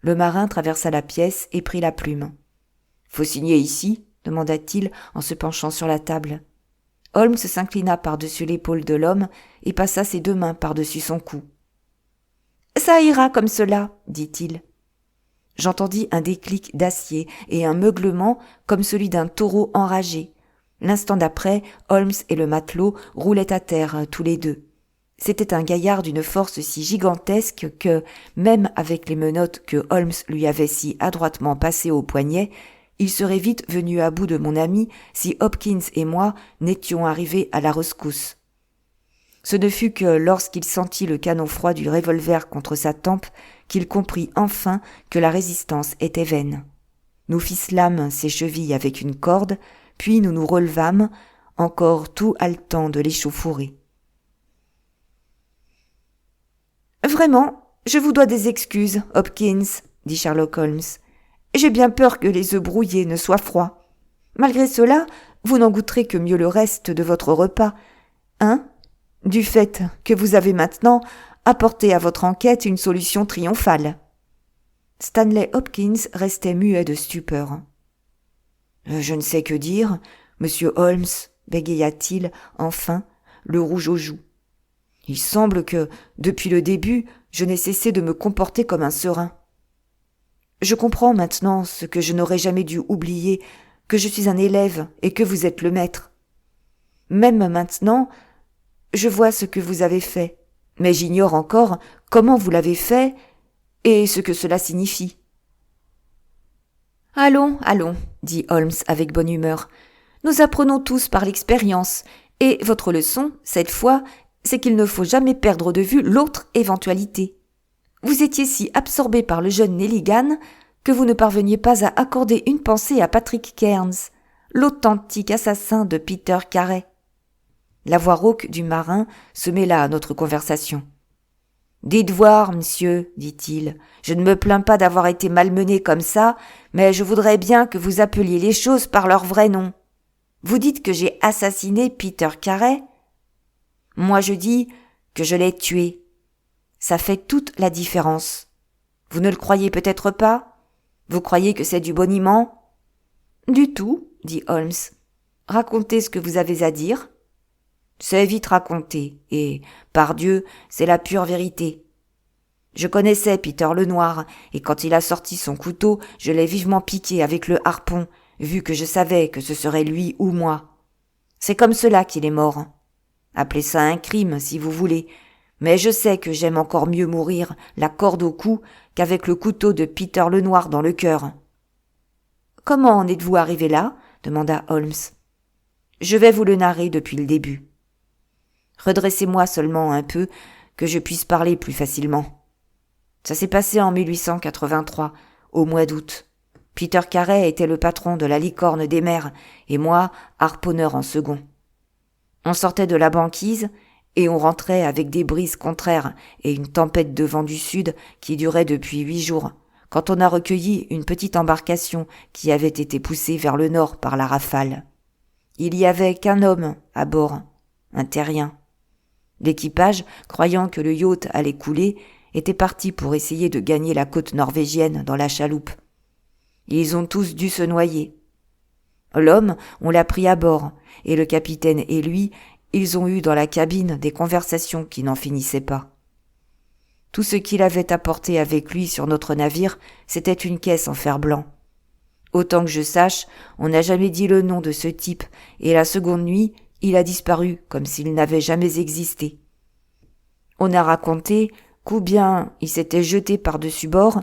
Le marin traversa la pièce et prit la plume. « Faut signer ici ?» demanda-t-il en se penchant sur la table. Holmes s'inclina par-dessus l'épaule de l'homme et passa ses 2 mains par-dessus son cou. « Ça ira comme cela, » dit-il. J'entendis un déclic d'acier et un meuglement comme celui d'un taureau enragé. L'instant d'après, Holmes et le matelot roulaient à terre tous les 2. C'était un gaillard d'une force si gigantesque que, même avec les menottes que Holmes lui avait si adroitement passées au poignet, il serait vite venu à bout de mon ami si Hopkins et moi n'étions arrivés à la rescousse. Ce ne fut que lorsqu'il sentit le canon froid du revolver contre sa tempe qu'il comprit enfin que la résistance était vaine. Nous ficelâmes ses chevilles avec une corde, puis nous nous relevâmes, encore tout haletant de l'échauffourée. « Vraiment, je vous dois des excuses, Hopkins, » dit Sherlock Holmes. « J'ai bien peur que les œufs brouillés ne soient froids. Malgré cela, vous n'en goûterez que mieux le reste de votre repas, hein, du fait que vous avez maintenant apporté à votre enquête une solution triomphale. » Stanley Hopkins restait muet de stupeur. « Je ne sais que dire, monsieur Holmes, » bégaya-t-il enfin, le rouge aux joues. « Il semble que, depuis le début, je n'ai cessé de me comporter comme un serein. Je comprends maintenant ce que je n'aurais jamais dû oublier, que je suis un élève et que vous êtes le maître. Même maintenant, je vois ce que vous avez fait, mais j'ignore encore comment vous l'avez fait et ce que cela signifie. »« Allons, allons, » dit Holmes avec bonne humeur. « Nous apprenons tous par l'expérience, et votre leçon, cette fois, c'est qu'il ne faut jamais perdre de vue l'autre éventualité. Vous étiez si absorbé par le jeune Nelligan que vous ne parveniez pas à accorder une pensée à Patrick Cairns, l'authentique assassin de Peter Carey. La voix rauque du marin se mêla à notre conversation. « Dites voir, monsieur, dit-il, je ne me plains pas d'avoir été malmené comme ça, mais je voudrais bien que vous appeliez les choses par leur vrai nom. Vous dites que j'ai assassiné Peter Carey ? Moi je dis que je l'ai tué. Ça fait toute la différence. Vous ne le croyez peut-être pas ? Vous croyez que c'est du boniment ? Du tout, dit Holmes. Racontez ce que vous avez à dire. C'est vite raconté, et, par Dieu, c'est la pure vérité. Je connaissais Peter le Noir, et quand il a sorti son couteau, je l'ai vivement piqué avec le harpon, vu que je savais que ce serait lui ou moi. C'est comme cela qu'il est mort. Appelez ça un crime, si vous voulez, mais je sais que j'aime encore mieux mourir la corde au cou qu'avec le couteau de Peter le Noir dans le cœur. « Comment en êtes-vous arrivé là ?» demanda Holmes. « Je vais vous le narrer depuis le début. Redressez-moi seulement un peu, que je puisse parler plus facilement. Ça s'est passé en 1883, au mois d'août. Peter Carey était le patron de la Licorne des Mers, et moi, harponneur en second. On sortait de la banquise, et on rentrait avec des brises contraires et une tempête de vent du sud qui durait depuis 8 jours, quand on a recueilli une petite embarcation qui avait été poussée vers le nord par la rafale. Il y avait qu'un homme à bord, un terrien. L'équipage, croyant que le yacht allait couler, était parti pour essayer de gagner la côte norvégienne dans la chaloupe. Ils ont tous dû se noyer. L'homme, on l'a pris à bord, et le capitaine et lui, ils ont eu dans la cabine des conversations qui n'en finissaient pas. Tout ce qu'il avait apporté avec lui sur notre navire, c'était une caisse en fer blanc. Autant que je sache, on n'a jamais dit le nom de ce type, et la seconde nuit, il a disparu comme s'il n'avait jamais existé. On a raconté qu'ou bien il s'était jeté par-dessus bord,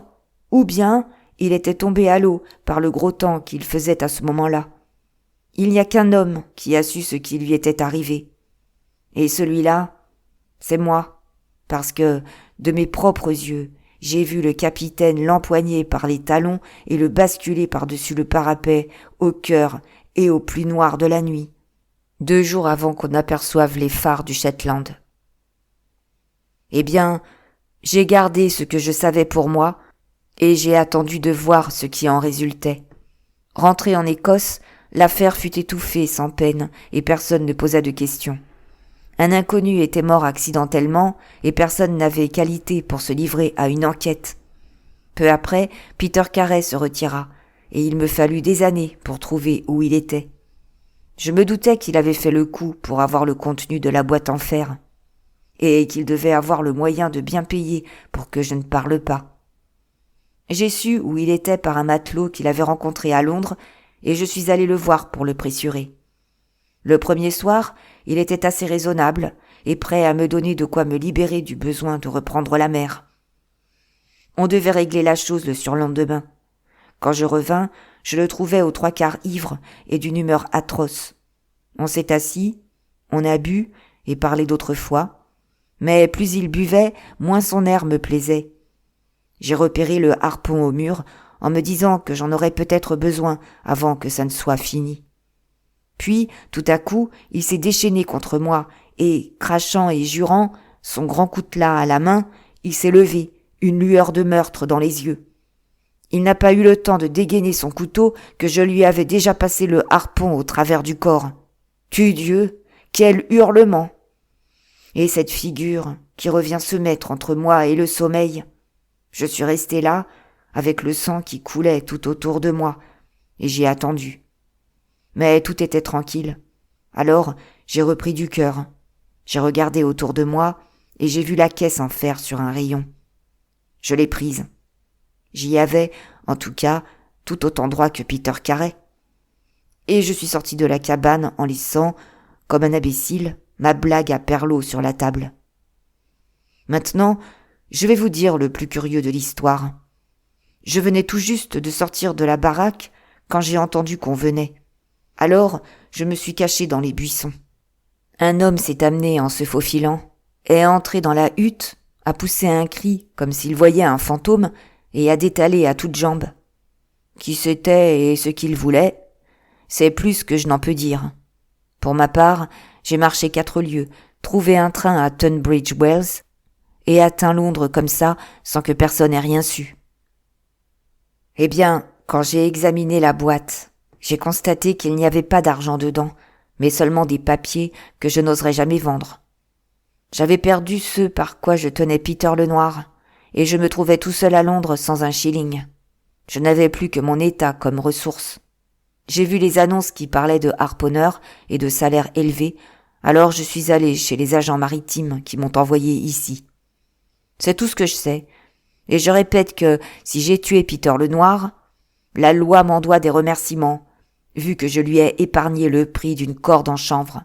ou bien il était tombé à l'eau par le gros temps qu'il faisait à ce moment-là. Il n'y a qu'un homme qui a su ce qui lui était arrivé. Et celui-là, c'est moi, parce que, de mes propres yeux, j'ai vu le capitaine l'empoigner par les talons et le basculer par-dessus le parapet, au cœur et au plus noir de la nuit, 2 jours avant qu'on aperçoive les phares du Shetland. Eh bien, j'ai gardé ce que je savais pour moi, et j'ai attendu de voir ce qui en résultait. Rentré en Écosse, l'affaire fut étouffée sans peine, et personne ne posa de questions. Un inconnu était mort accidentellement, et personne n'avait qualité pour se livrer à une enquête. Peu après, Peter Carey se retira, et il me fallut des années pour trouver où il était. Je me doutais qu'il avait fait le coup pour avoir le contenu de la boîte en fer, et qu'il devait avoir le moyen de bien payer pour que je ne parle pas. J'ai su où il était par un matelot qu'il avait rencontré à Londres, et je suis allé le voir pour le pressurer. Le premier soir, il était assez raisonnable et prêt à me donner de quoi me libérer du besoin de reprendre la mer. On devait régler la chose le surlendemain. Quand je revins, je le trouvais aux 3/4 ivre et d'une humeur atroce. On s'est assis, on a bu et parlé d'autrefois, mais plus il buvait, moins son air me plaisait. J'ai repéré le harpon au mur en me disant que j'en aurais peut-être besoin avant que ça ne soit fini. Puis, tout à coup, il s'est déchaîné contre moi et, crachant et jurant, son grand coutelas à la main, il s'est levé, une lueur de meurtre dans les yeux. Il n'a pas eu le temps de dégainer son couteau que je lui avais déjà passé le harpon au travers du corps. Tudieu, quel hurlement! Et cette figure qui revient se mettre entre moi et le sommeil. Je suis resté là, avec le sang qui coulait tout autour de moi, et j'ai attendu. Mais tout était tranquille. Alors, j'ai repris du cœur. J'ai regardé autour de moi, et j'ai vu la caisse en fer sur un rayon. Je l'ai prise. J'y avais, en tout cas, tout autant droit que Peter Carey. Et je suis sorti de la cabane en laissant, comme un imbécile, ma blague à perlos sur la table. Maintenant, je vais vous dire le plus curieux de l'histoire. Je venais tout juste de sortir de la baraque quand j'ai entendu qu'on venait. Alors, je me suis caché dans les buissons. Un homme s'est amené en se faufilant, est entré dans la hutte, a poussé un cri comme s'il voyait un fantôme et a détalé à toutes jambes. Qui c'était et ce qu'il voulait, c'est plus que je n'en peux dire. Pour ma part, j'ai marché 4 lieues, trouvé un train à Tunbridge Wells et atteint Londres comme ça sans que personne ait rien su. Eh bien, quand j'ai examiné la boîte, j'ai constaté qu'il n'y avait pas d'argent dedans, mais seulement des papiers que je n'oserais jamais vendre. J'avais perdu ce par quoi je tenais Peter le Noir, et je me trouvais tout seul à Londres sans un shilling. Je n'avais plus que mon état comme ressource. J'ai vu les annonces qui parlaient de harponneurs et de salaires élevés, alors je suis allé chez les agents maritimes qui m'ont envoyé ici. C'est tout ce que je sais, et je répète que si j'ai tué Peter le Noir, la loi m'en doit des remerciements, vu que je lui ai épargné le prix d'une corde en chanvre.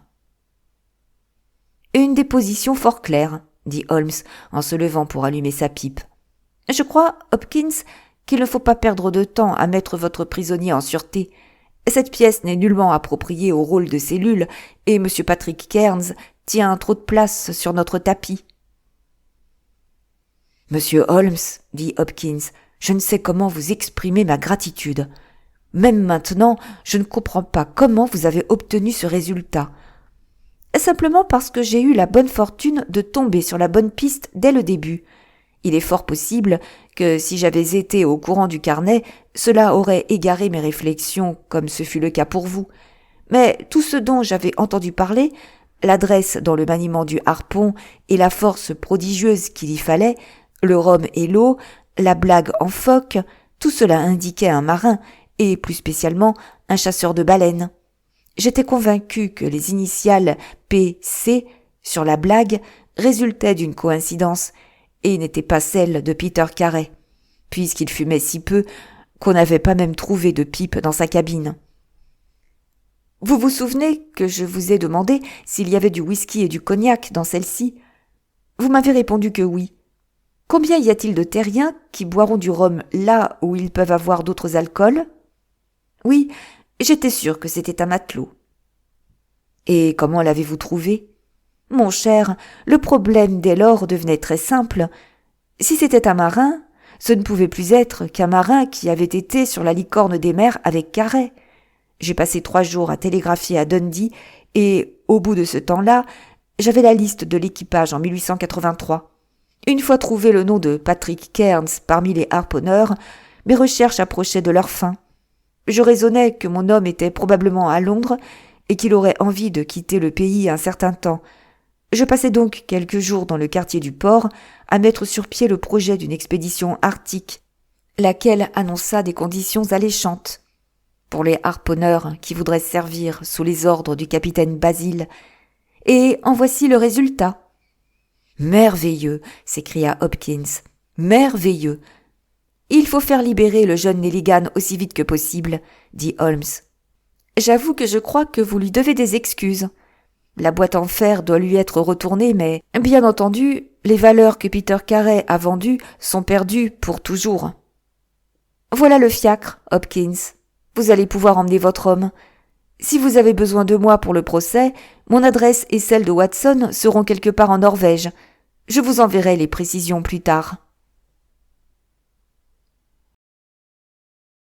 « Une déposition fort claire, » dit Holmes en se levant pour allumer sa pipe. « Je crois, Hopkins, qu'il ne faut pas perdre de temps à mettre votre prisonnier en sûreté. Cette pièce n'est nullement appropriée au rôle de cellule, et M. Patrick Cairns tient trop de place sur notre tapis. »« Monsieur Holmes, » dit Hopkins, « je ne sais comment vous exprimer ma gratitude. Même maintenant, je ne comprends pas comment vous avez obtenu ce résultat. Simplement parce que j'ai eu la bonne fortune de tomber sur la bonne piste dès le début. Il est fort possible que si j'avais été au courant du carnet, cela aurait égaré mes réflexions comme ce fut le cas pour vous. Mais tout ce dont j'avais entendu parler, l'adresse dans le maniement du harpon et la force prodigieuse qu'il y fallait, le rhum et l'eau, la blague en phoque, tout cela indiquait un marin et plus spécialement un chasseur de baleines. J'étais convaincu que les initiales P.C. sur la blague résultaient d'une coïncidence et n'étaient pas celles de Peter Carey, puisqu'il fumait si peu qu'on n'avait pas même trouvé de pipe dans sa cabine. Vous vous souvenez que je vous ai demandé s'il y avait du whisky et du cognac dans celle-ci? Vous m'avez répondu que oui. Combien y a-t-il de terriens qui boiront du rhum là où ils peuvent avoir d'autres alcools? Oui, j'étais sûr que c'était un matelot. Et comment l'avez-vous trouvé? Mon cher, le problème dès lors devenait très simple. Si c'était un marin, ce ne pouvait plus être qu'un marin qui avait été sur la licorne des mers avec Carey. J'ai passé 3 jours à télégraphier à Dundee et, au bout de ce temps-là, j'avais la liste de l'équipage en 1883. Une fois trouvé le nom de Patrick Cairns parmi les harponneurs, mes recherches approchaient de leur fin. Je raisonnais que mon homme était probablement à Londres et qu'il aurait envie de quitter le pays un certain temps. Je passai donc quelques jours dans le quartier du port à mettre sur pied le projet d'une expédition arctique, laquelle annonça des conditions alléchantes pour les harponneurs qui voudraient servir sous les ordres du capitaine Basil. Et en voici le résultat. « Merveilleux !» s'écria Hopkins. « Merveilleux !»« Il faut faire libérer le jeune Nelligan aussi vite que possible, » dit Holmes. « J'avoue que je crois que vous lui devez des excuses. La boîte en fer doit lui être retournée, mais, bien entendu, les valeurs que Peter Carey a vendues sont perdues pour toujours. Voilà le fiacre, Hopkins. Vous allez pouvoir emmener votre homme. Si vous avez besoin de moi pour le procès, mon adresse et celle de Watson seront quelque part en Norvège. Je vous enverrai les précisions plus tard. »